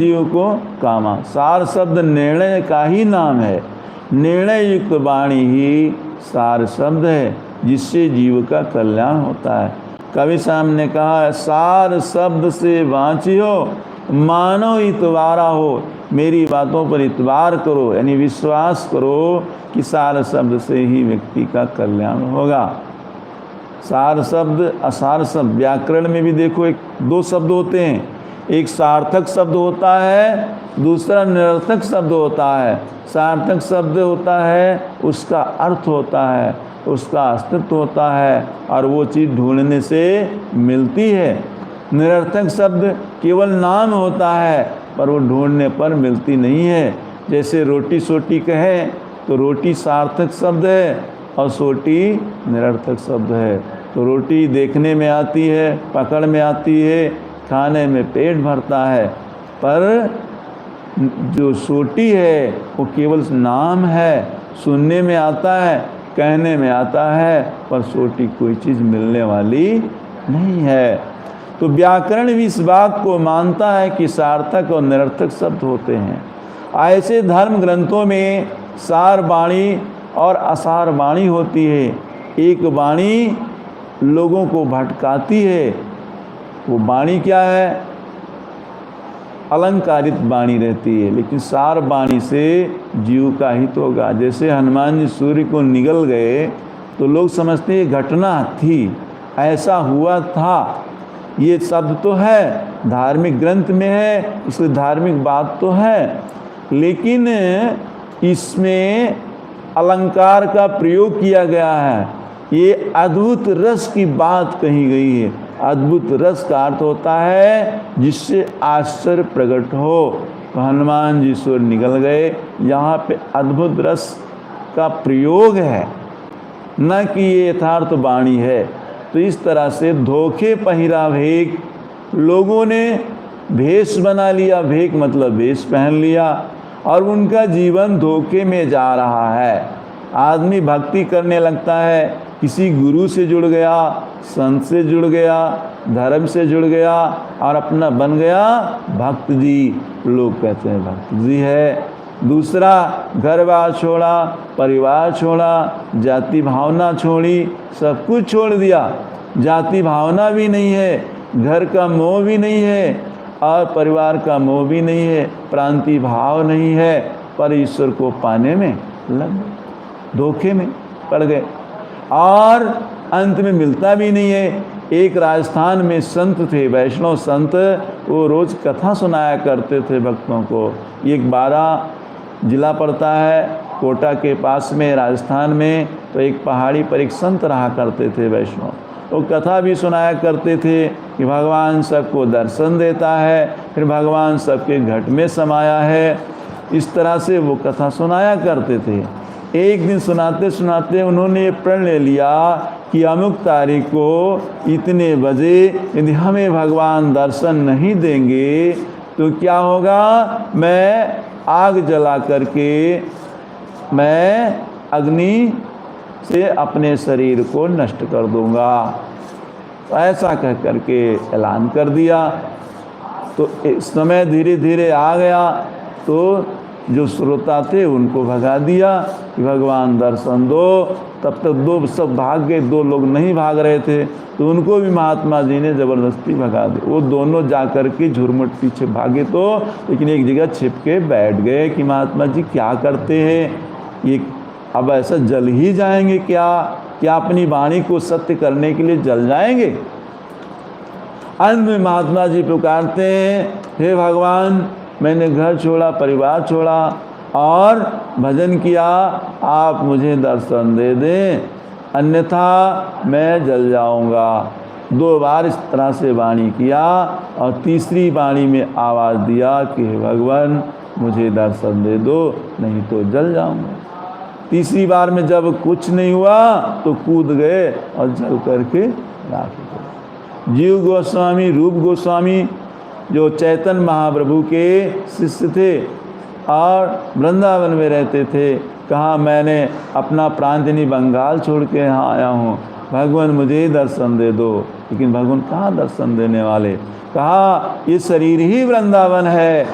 जीव को कामा। सार शब्द निर्णय का ही नाम है। निर्णय युक्त वाणी ही सार शब्द है, जिससे जीव का कल्याण होता है। कवि साहब ने कहा, सार शब्द से वांचियो मानो इतवारा हो। मेरी बातों पर इतबार करो, यानी विश्वास करो कि सार शब्द से ही व्यक्ति का कल्याण होगा। सार शब्द, असार शब्द, व्याकरण में भी देखो एक दो शब्द होते हैं, एक सार्थक शब्द होता है, दूसरा निरर्थक शब्द होता है। सार्थक शब्द होता है उसका अर्थ होता है, उसका अस्तित्व होता है और वो चीज़ ढूंढने से मिलती है। निरर्थक शब्द केवल नाम होता है पर वो ढूंढने पर मिलती नहीं है। जैसे रोटी सोटी कहें तो रोटी सार्थक शब्द है और सोटी निरर्थक शब्द है। तो रोटी देखने में आती है, पकड़ में आती है, खाने में पेट भरता है, पर जो सोटी है वो केवल नाम है, सुनने में आता है, कहने में आता है, पर सोटी कोई चीज़ मिलने वाली नहीं है। तो व्याकरण भी इस बात को मानता है कि सार्थक और निरर्थक शब्द होते हैं। ऐसे धर्म ग्रंथों में सार वाणी और असार वाणी होती है। एक वाणी लोगों को भटकाती है, वो वाणी क्या है? अलंकारित वाणी रहती है, लेकिन सार वाणी से जीव का हित होगा। जैसे हनुमान जी सूर्य को निगल गए तो लोग समझते हैं घटना थी, ऐसा हुआ था, ये शब्द तो है, धार्मिक ग्रंथ में है, इसलिए धार्मिक बात तो है, लेकिन इसमें अलंकार का प्रयोग किया गया है। ये अद्भुत रस की बात कही गई है। अद्भुत रस का अर्थ होता है जिससे आश्चर्य प्रकट हो। तो हनुमान जी सूर्य निगल गए, यहाँ पे अद्भुत रस का प्रयोग है, न कि ये यथार्थ वाणी है। तो इस तरह से धोखे पहिरा भेक, लोगों ने भेष बना लिया, भेक मतलब भेष पहन लिया, और उनका जीवन धोखे में जा रहा है। आदमी भक्ति करने लगता है, किसी गुरु से जुड़ गया, संत से जुड़ गया, धर्म से जुड़ गया और अपना बन गया भक्त जी। लोग कहते हैं भक्त जी है। दूसरा घर बार छोड़ा, परिवार छोड़ा, जाति भावना छोड़ी, सब कुछ छोड़ दिया। जाति भावना भी नहीं है, घर का मोह भी नहीं है और परिवार का मोह भी नहीं है, प्रांतीय भाव नहीं है, पर ईश्वर को पाने में लग गए, धोखे में पड़ गए और अंत में मिलता भी नहीं है। एक राजस्थान में संत थे, वैष्णव संत, वो रोज़ कथा सुनाया करते थे भक्तों को। एक 12 जिला पड़ता है कोटा के पास में राजस्थान में, तो एक पहाड़ी पर एक संत रहा करते थे वैष्णव। वो कथा भी सुनाया करते थे कि भगवान सबको दर्शन देता है, फिर भगवान सबके घट में समाया है। इस तरह से वो कथा सुनाया करते थे। एक दिन सुनाते सुनाते उन्होंने ये प्रण ले लिया कि अमुक तारीख को इतने बजे यदि हमें भगवान दर्शन नहीं देंगे तो क्या होगा, मैं आग जला करके मैं अग्नि से अपने शरीर को नष्ट कर दूंगा। तो ऐसा कह करके ऐलान कर दिया। तो समय धीरे धीरे आ गया, तो जो श्रोता थे उनको भगा दिया कि भगवान दर्शन दो। तब तक दो सब भाग गए, 2 लोग नहीं भाग रहे थे, तो उनको भी महात्मा जी ने ज़बरदस्ती भगा दी। वो दोनों जा कर के झुरमुट पीछे भागे तो, लेकिन एक जगह छिप के बैठ गए कि महात्मा जी क्या करते हैं, ये अब ऐसा जल ही जाएंगे क्या अपनी वाणी को सत्य करने के लिए जल जाएंगे। अंत में महात्मा जी पुकारते हैं, हे भगवान, मैंने घर छोड़ा, परिवार छोड़ा और भजन किया, आप मुझे दर्शन दे दें, अन्यथा मैं जल जाऊंगा। 2 बार इस तरह से वाणी किया और तीसरी वाणी में आवाज़ दिया कि हे भगवान, मुझे दर्शन दे दो, नहीं तो जल जाऊंगा। तीसरी बार में जब कुछ नहीं हुआ तो कूद गए और जल करके राख गए। जीव गोस्वामी, रूप गोस्वामी, जो चैतन्य महाप्रभु के शिष्य थे और वृंदावन में रहते थे, कहा मैंने अपना प्रांत यानी बंगाल छोड़ के यहाँ आया हूँ, भगवान मुझे दर्शन दे दो। लेकिन भगवान कहाँ दर्शन देने वाले। कहा ये शरीर ही वृंदावन है,